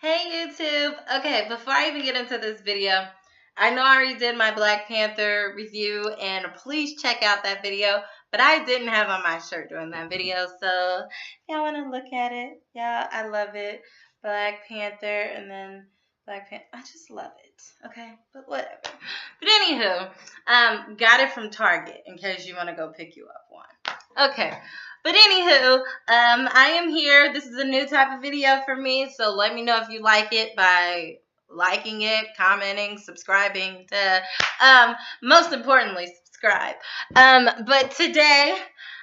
Hey YouTube! Okay, before I even get into this video, I know I already did my Black Panther review and please check out that video, but I didn't have on my shirt during that video, so y'all want to look at it? Yeah, I love it. Black Panther and then Black Panther. I just love it. Okay, but whatever. But anywho, got it from Target in case you want to go pick you up one. Okay. But anywho, I am here. This is a new type of video for me, so let me know if you like it by liking it, commenting, subscribing. Most importantly, subscribe. But today,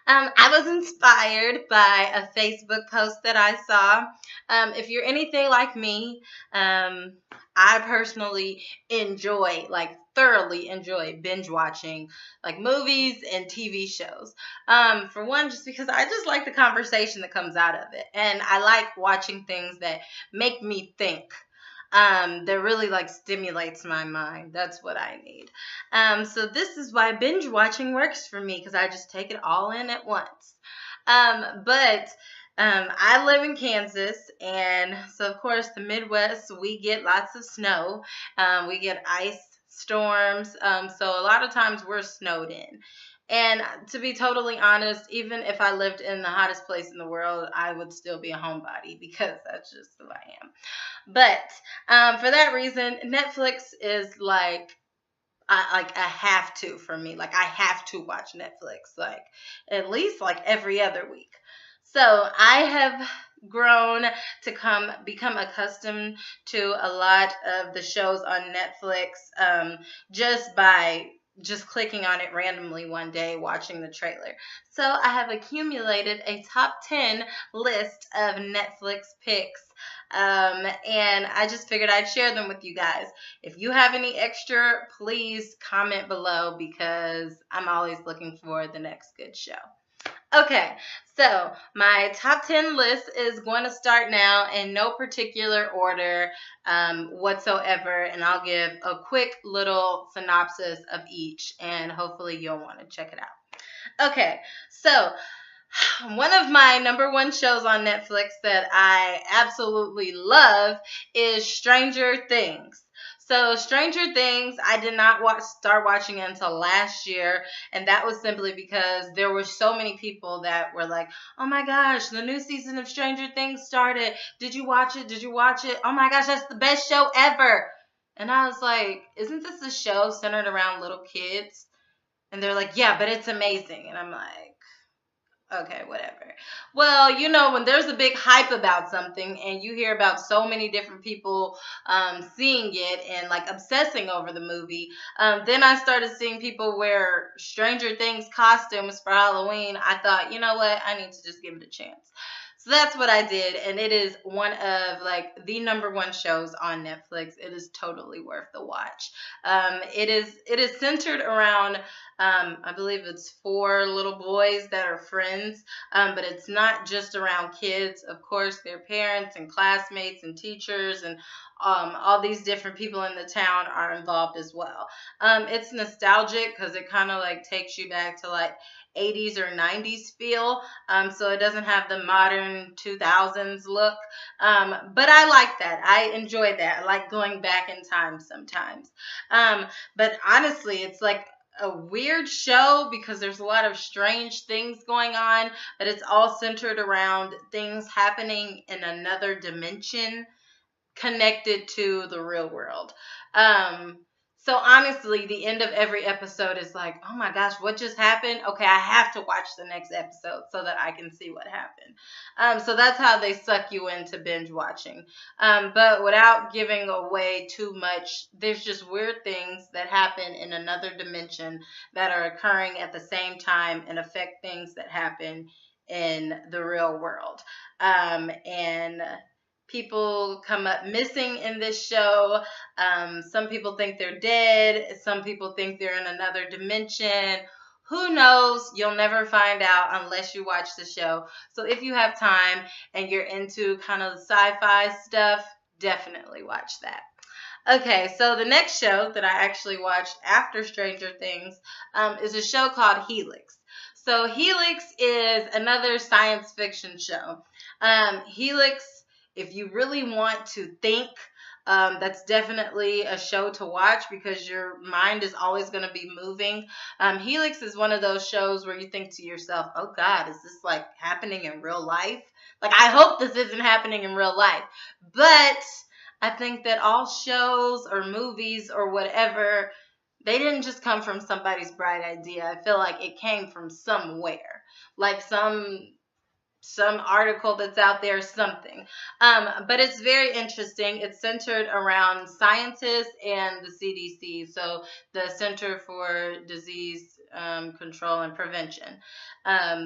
I was inspired by a Facebook post that I saw. If you're anything like me, I personally enjoy, like thoroughly enjoy binge watching like movies and TV shows. For one, just because I just like the conversation that comes out of it. And I like watching things that make me think. That really like stimulates my mind. That's what I need. So this is why binge watching works for me because I just take it all in at once. But I live in Kansas, and so of course the Midwest we get lots of snow. We get ice storms. So a lot of times we're snowed in. And to be totally honest, even if I lived in the hottest place in the world, I would still be a homebody because that's just who I am. But for that reason, Netflix is like a have to for me. Like I have to watch Netflix like at least like every other week. So I have grown to become accustomed to a lot of the shows on Netflix just by just clicking on it randomly one day watching the trailer. So I have accumulated a top 10 list of Netflix picks, and I just figured I'd share them with you guys. If you have any extra, please comment below because I'm always looking for the next good show. Okay, so my top 10 list is going to start now in no particular order whatsoever, and I'll give a quick little synopsis of each, and hopefully you'll want to check it out. Okay, so one of my number one shows on Netflix that I absolutely love is Stranger Things. So Stranger Things, I did not start watching it until last year, and that was simply because there were so many people that were like, "Oh my gosh, the new season of Stranger Things started. Did you watch it? Did you watch it? Oh my gosh, that's the best show ever." And I was like, "Isn't this a show centered around little kids?" And they're like, "Yeah, but it's amazing." And I'm like, okay, whatever. Well, you know, when there's a big hype about something and you hear about so many different people seeing it and like obsessing over the movie, then I started seeing people wear Stranger Things costumes for Halloween. I thought, you know what? I need to just give it a chance. So that's what I did, and it is one of like the number one shows on Netflix. It is totally worth the watch. It is centered around I believe it's four little boys that are friends, but it's not just around kids. Of course, their parents and classmates and teachers and all these different people in the town are involved as well. It's nostalgic because it kind of like takes you back to like 80s or 90s feel. So it doesn't have the modern 2000s look. But I like that. I enjoy that. I like going back in time sometimes. But honestly, it's like a weird show because there's a lot of strange things going on, but it's all centered around things happening in another dimension connected to the real world. Um, so honestly, the end of every episode is like, oh my gosh, what just happened? Okay, I have to watch the next episode so that I can see what happened. So that's how they suck you into binge watching. But without giving away too much, there's just weird things that happen in another dimension that are occurring at the same time and affect things that happen in the real world. And people come up missing in this show. Some people think they're dead. Some people think they're in another dimension. Who knows? You'll never find out unless you watch the show. So if you have time and you're into kind of sci-fi stuff, definitely watch that. Okay, so the next show that I actually watched after Stranger Things is a show called Helix. So Helix is another science fiction show. Helix if you really want to think, that's definitely a show to watch because your mind is always going to be moving. Helix is one of those shows where you think to yourself, oh God, is this like happening in real life? Like, I hope this isn't happening in real life. But I think that all shows or movies or whatever, they didn't just come from somebody's bright idea. I feel like it came from somewhere, like some article that's out there, something. But it's very interesting. It's centered around scientists and the CDC, so the Center for Disease Control and Prevention.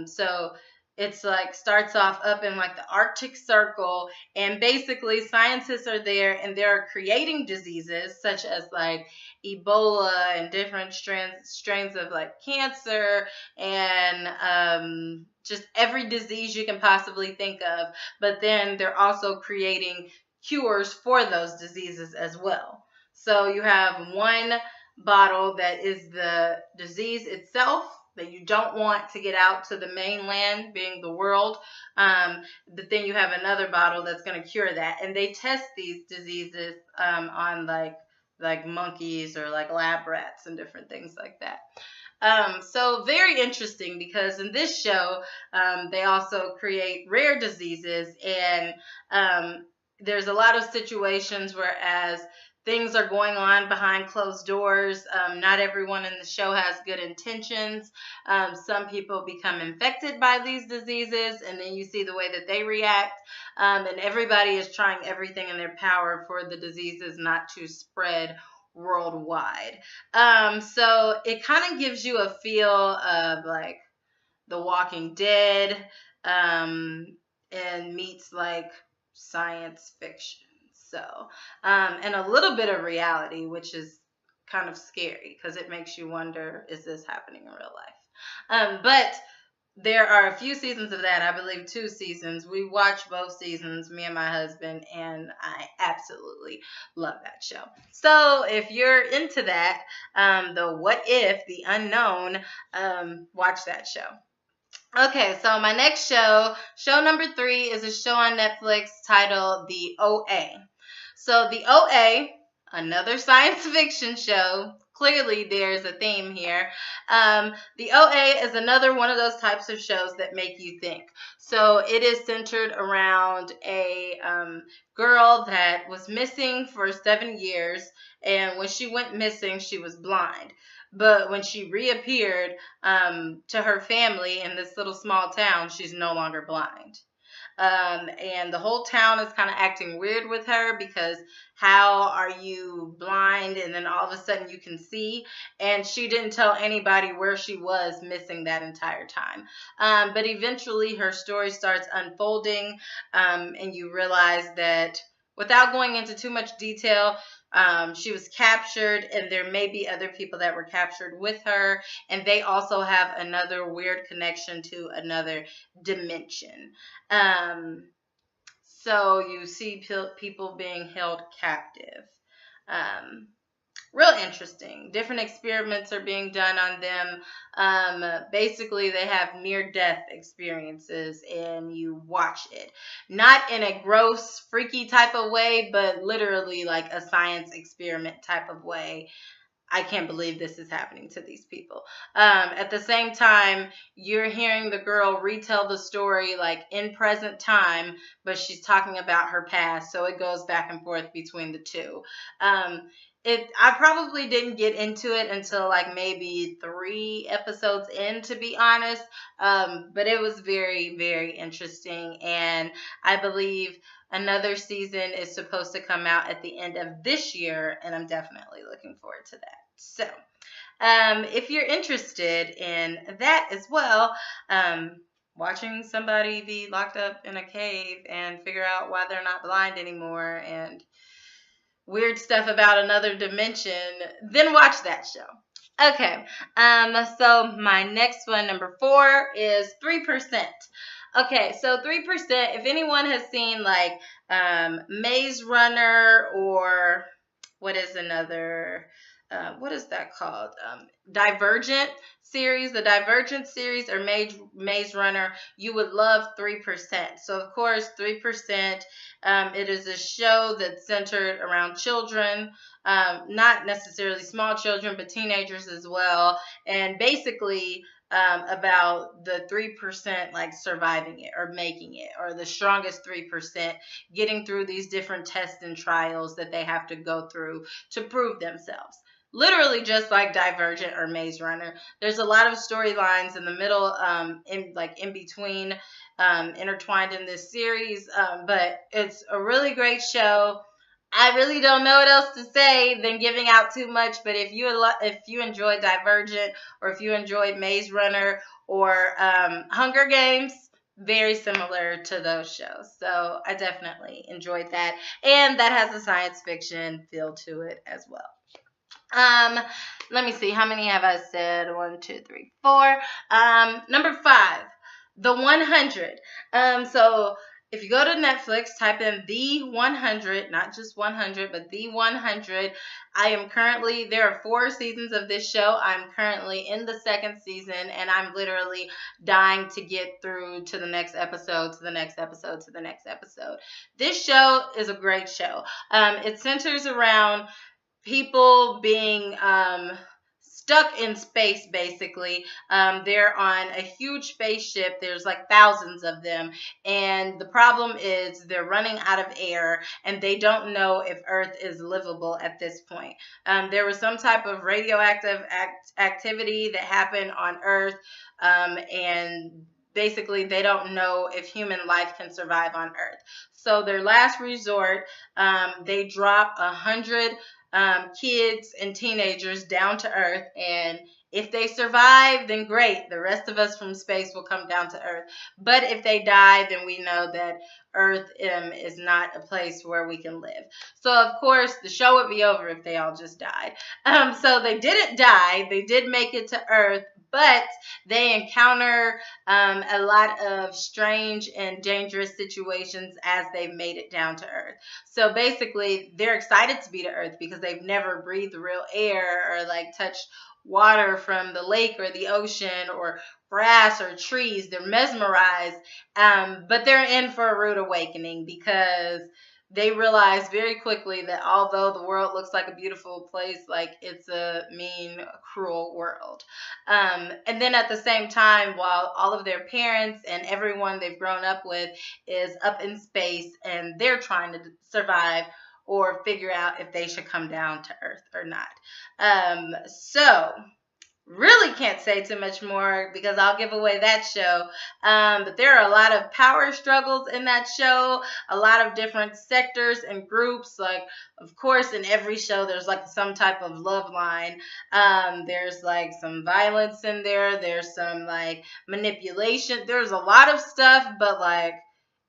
So it's like starts off up in like the Arctic Circle, and basically scientists are there and they're creating diseases such as like Ebola and different strains of like cancer and just every disease you can possibly think of. But then they're also creating cures for those diseases as well. So you have one bottle that is the disease itself that you don't want to get out to the mainland, being the world. But then you have another bottle that's going to cure that. And they test these diseases on like monkeys or like lab rats and different things like that. So very interesting because in this show, they also create rare diseases, and there's a lot of situations whereas things are going on behind closed doors. Not everyone in the show has good intentions. Some people become infected by these diseases, and then you see the way that they react. And everybody is trying everything in their power for the diseases not to spread worldwide. So it kind of gives you a feel of like The Walking Dead, and meets like science fiction. So, and a little bit of reality, which is kind of scary because it makes you wonder, is this happening in real life? But there are a few seasons of that. I believe 2 seasons. We watched both seasons, me and my husband, and I absolutely love that show. So if you're into that, the what if, the unknown, watch that show. Okay, so my next show number 3, is a show on Netflix titled The OA. So The OA, another science fiction show. Clearly, there's a theme here. The OA is another one of those types of shows that make you think. So it is centered around a girl that was missing for 7 years, and when she went missing, she was blind. But when she reappeared to her family in this little small town, she's no longer blind. And the whole town is kind of acting weird with her because how are you blind and then all of a sudden you can see? And she didn't tell anybody where she was missing that entire time. But eventually her story starts unfolding, and you realize that without going into too much detail, she was captured, and there may be other people that were captured with her, and they also have another weird connection to another dimension. So you see people being held captive. Um, Real interesting. Different experiments are being done on them. Basically, they have near-death experiences, and you watch it. Not in a gross, freaky type of way, but literally like a science experiment type of way. I can't believe this is happening to these people. At the same time, you're hearing the girl retell the story like in present time, but she's talking about her past, so it goes back and forth between the two. I probably didn't get into it until like maybe 3 episodes in, to be honest. But it was very, very interesting, and I believe another season is supposed to come out at the end of this year, and I'm definitely looking forward to that. So, if you're interested in that as well, watching somebody be locked up in a cave and figure out why they're not blind anymore and weird stuff about another dimension, then watch that show. Okay, so my next one, number 4, is 3%. Okay, so 3%, if anyone has seen like Maze Runner, or what is another, what is that called? Divergent series, the Divergent series, or Maze Runner, you would love 3%. So of course, 3% It is a show that's centered around children, not necessarily small children, but teenagers as well, and basically about the 3% like surviving it or making it, or the strongest 3% getting through these different tests and trials that they have to go through to prove themselves. Literally just like Divergent or Maze Runner. There's a lot of storylines in the middle, in between, intertwined in this series. But it's a really great show. I really don't know what else to say than giving out too much. But if you enjoy Divergent, or if you enjoyed Maze Runner, or Hunger Games, very similar to those shows. So I definitely enjoyed that, and that has a science fiction feel to it as well. Um, Let me see. How many have I said? 1, 2, 3, 4. Number 5, The 100. So if you go to Netflix, type in The 100, not just 100, but The 100. There are 4 seasons of this show. I'm currently in the 2nd season, and I'm literally dying to get through to the next episode, to the next episode, to the next episode. This show is a great show. It centers around people being stuck in space, basically. They're on a huge spaceship. There's like thousands of them. And the problem is they're running out of air, and they don't know if Earth is livable at this point. There was some type of radioactive activity that happened on Earth, and basically they don't know if human life can survive on Earth. So their last resort, they drop 100 kids and teenagers down to Earth, and if they survive, then great. The rest of us from space will come down to Earth. But if they die, then we know that Earth is not a place where we can live. So, of course, the show would be over if they all just died. So they didn't die. They did make it to Earth, but they encounter a lot of strange and dangerous situations as they've made it down to Earth. So basically, they're excited to be to Earth because they've never breathed real air or like touched water from the lake or the ocean or grass or trees. They're mesmerized, but they're in for a rude awakening because they realize very quickly that although the world looks like a beautiful place, like it's a mean, cruel world. And then at the same time, while all of their parents and everyone they've grown up with is up in space and they're trying to survive or figure out if they should come down to Earth or not. So really can't say too much more because I'll give away that show. But there are a lot of power struggles in that show, a lot of different sectors and groups. Like, of course, in every show, there's like some type of love line. There's like some violence in there. There's some like manipulation. There's a lot of stuff, but like,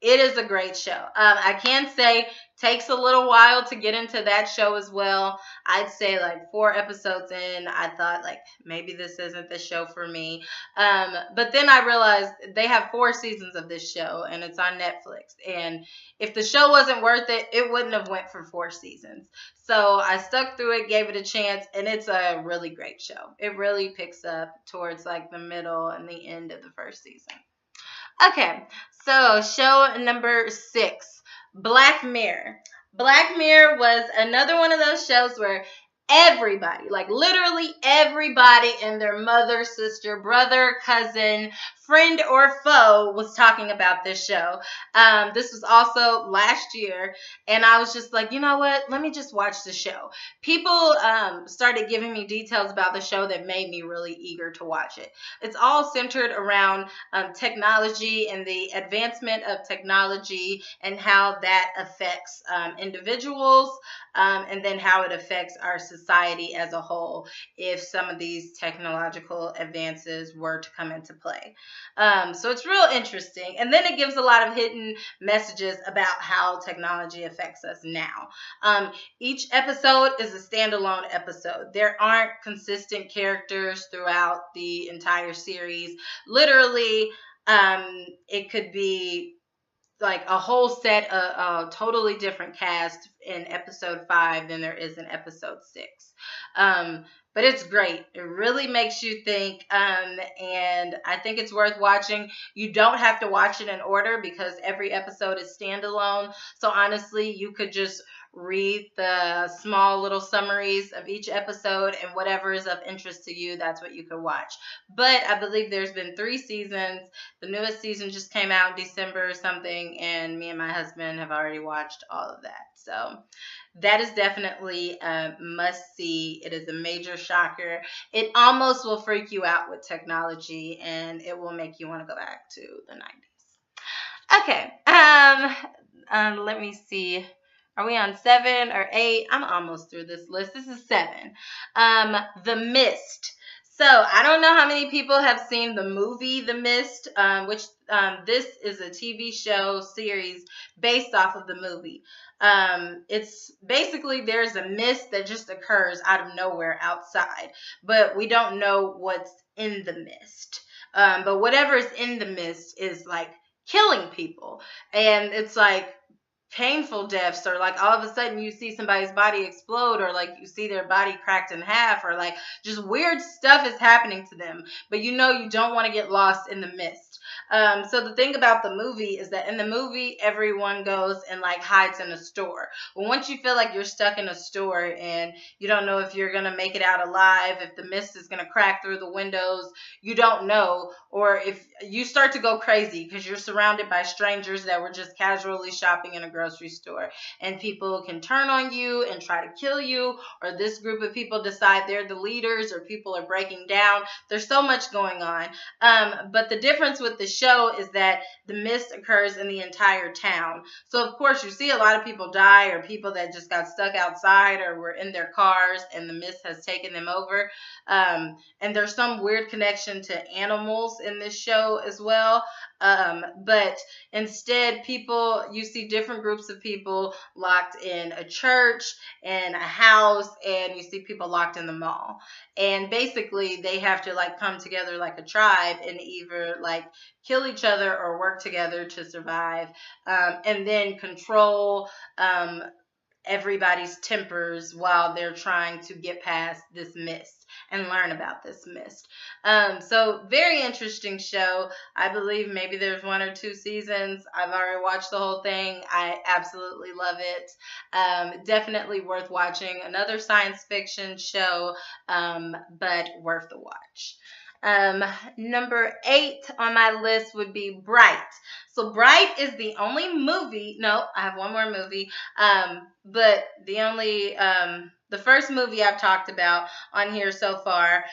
it is a great show. I can say takes a little while to get into that show as well. I'd say like 4 episodes in, I thought like maybe this isn't the show for me. But then I realized they have 4 seasons of this show and it's on Netflix. And if the show wasn't worth it, it wouldn't have went for 4 seasons. So I stuck through it, gave it a chance, and it's a really great show. It really picks up towards like the middle and the end of the 1st season. Okay, so show number 6, Black Mirror. Black Mirror was another one of those shows where everybody, like literally everybody and their mother, sister, brother, cousin, friend, or foe was talking about this show. This was also last year, and I was just like, you know what? Let me just watch the show. People started giving me details about the show that made me really eager to watch it. It's all centered around technology and the advancement of technology and how that affects individuals, and then how it affects our society as a whole if some of these technological advances were to come into play. So it's real interesting. And then it gives a lot of hidden messages about how technology affects us now. Each episode is a standalone episode. There aren't consistent characters throughout the entire series. Literally, it could be like a whole set of totally different cast in episode 5 than there is in episode 6. Um, but it's great. It really makes you think, and I think it's worth watching. You don't have to watch it in order because every episode is standalone. So honestly, you could just read the small little summaries of each episode, and whatever is of interest to you, that's what you could watch. But I believe there's been 3 seasons. The newest season just came out in December or something, and me and my husband have already watched all of that. So that is definitely a must see. It is a major shocker. It almost will freak you out with technology, and it will make you want to go back to the 90s. Okay. Let me see. Are we on 7 or 8? I'm almost through this list. This is 7. The Mist. So I don't know how many people have seen the movie The Mist, which this is a TV show series based off of the movie. It's basically there's a mist that just occurs out of nowhere outside, but we don't know what's in the mist. But whatever is in the mist is like killing people, and it's like painful deaths, or like all of a sudden you see somebody's body explode, or like you see their body cracked in half, or like just weird stuff is happening to them, but you know you don't want to get lost in the mist. So the thing about the movie is that in the movie everyone goes and like hides in a store. But once you feel like you're stuck in a store and you don't know if you're gonna make it out alive, if the mist is gonna crack through the windows, you don't know, or if you start to go crazy because you're surrounded by strangers that were just casually shopping in a grocery store, and people can turn on you and try to kill you, or this group of people decide they're the leaders, or people are breaking down. There's so much going on. But the difference with the show is that the mist occurs in the entire town. So of course you see a lot of people die, or people that just got stuck outside or were in their cars and the mist has taken them over. And there's some weird connection to animals in this show as well. But instead, you see different groups of people locked in a church and a house, and you see people locked in the mall. And basically, they have to like come together like a tribe and either like kill each other or work together to survive, and then control everybody's tempers while they're trying to get past this mist and learn about this mist. So very interesting show. I believe maybe there's 1 or 2 seasons. I've already watched the whole thing. I absolutely love it. Definitely worth watching. Another science fiction show, but worth the watch. Number 8 on my list would be Bright. So Bright is the only movie. No, I have one more movie. But the first movie I've talked about on here so far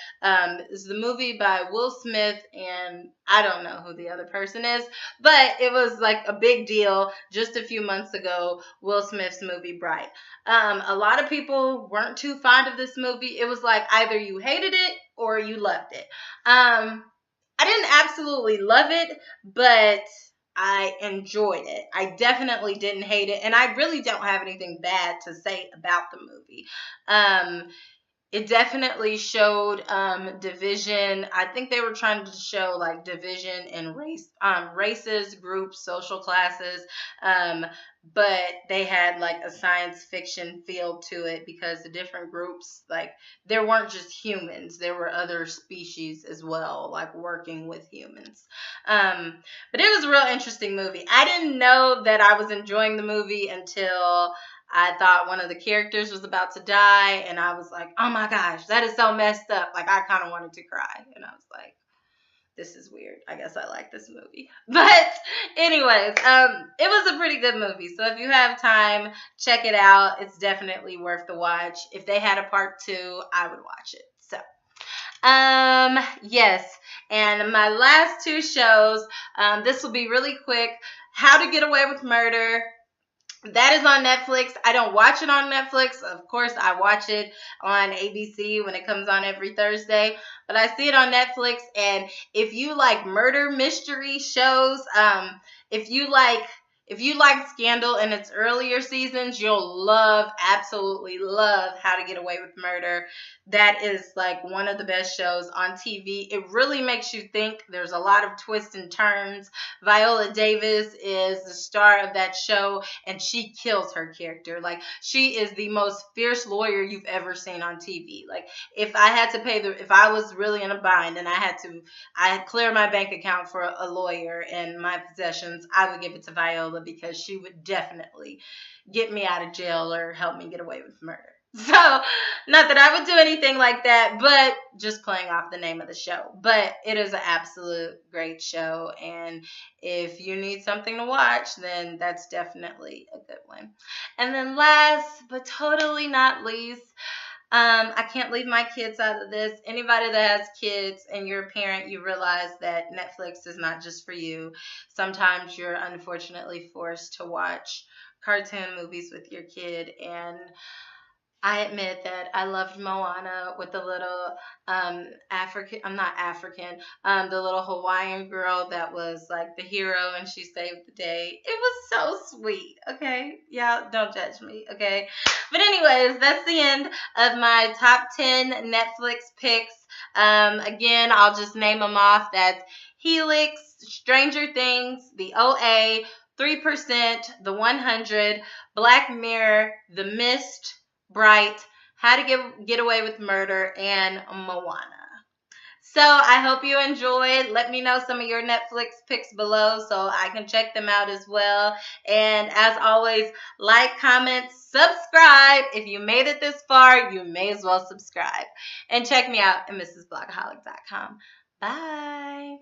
is the movie by Will Smith, and I don't know who the other person is, but it was like a big deal just a few months ago, Will Smith's movie Bright. A lot of people weren't too fond of this movie. It was like either you hated it or you loved it. I didn't absolutely love it, but I enjoyed it. I definitely didn't hate it, and I really don't have anything bad to say about the movie. It definitely showed division. I think they were trying to show like division in races, groups, social classes. But they had like a science fiction feel to it because the different groups, like there weren't just humans, there were other species as well, like working with humans. But it was a real interesting movie. I didn't know that I was enjoying the movie until I thought one of the characters was about to die, and I was like, oh my gosh, that is so messed up. Like, I kind of wanted to cry, and I was like, this is weird. I guess I like this movie. But anyways, it was a pretty good movie. So if you have time, check it out. It's definitely worth the watch. If they had a part 2, I would watch it. So, yes. And my last 2 shows, this will be really quick. How to Get Away with Murder. That is on Netflix. I don't watch it on Netflix. Of course, I watch it on ABC when it comes on every Thursday. But I see it on Netflix. And if you like murder mystery shows, if if you like Scandal in its earlier seasons, you'll love, absolutely love How to Get Away with Murder. That is like one of the best shows on TV. It really makes you think. There's a lot of twists and turns. Viola Davis is the star of that show, and she kills her character. Like, she is the most fierce lawyer you've ever seen on TV. Like, if I had to if I was really in a bind and I had cleared my bank account for a lawyer and my possessions, I would give it to Viola because she would definitely get me out of jail or help me get away with murder. So, not that I would do anything like that, but just playing off the name of the show. But it is an absolute great show, and if you need something to watch, then that's definitely a good one. And then last but totally not least, I can't leave my kids out of this. Anybody that has kids and you're a parent, you realize that Netflix is not just for you. Sometimes you're unfortunately forced to watch cartoon movies with your kid, and I admit that I loved Moana with the little African, I'm not African, the little Hawaiian girl that was like the hero and she saved the day. It was so sweet, okay? Y'all don't judge me, okay? But anyways, that's the end of my top 10 Netflix picks. Again, I'll just name them off. That's Helix, Stranger Things, The OA, 3%, The 100, Black Mirror, The Mist, Bright, How to Get Away with Murder, and Moana. So I hope you enjoyed. Let me know some of your Netflix picks below so I can check them out as well. And as always, like, comment, subscribe. If you made it this far, you may as well subscribe. And check me out at mrsblogaholic.com. Bye.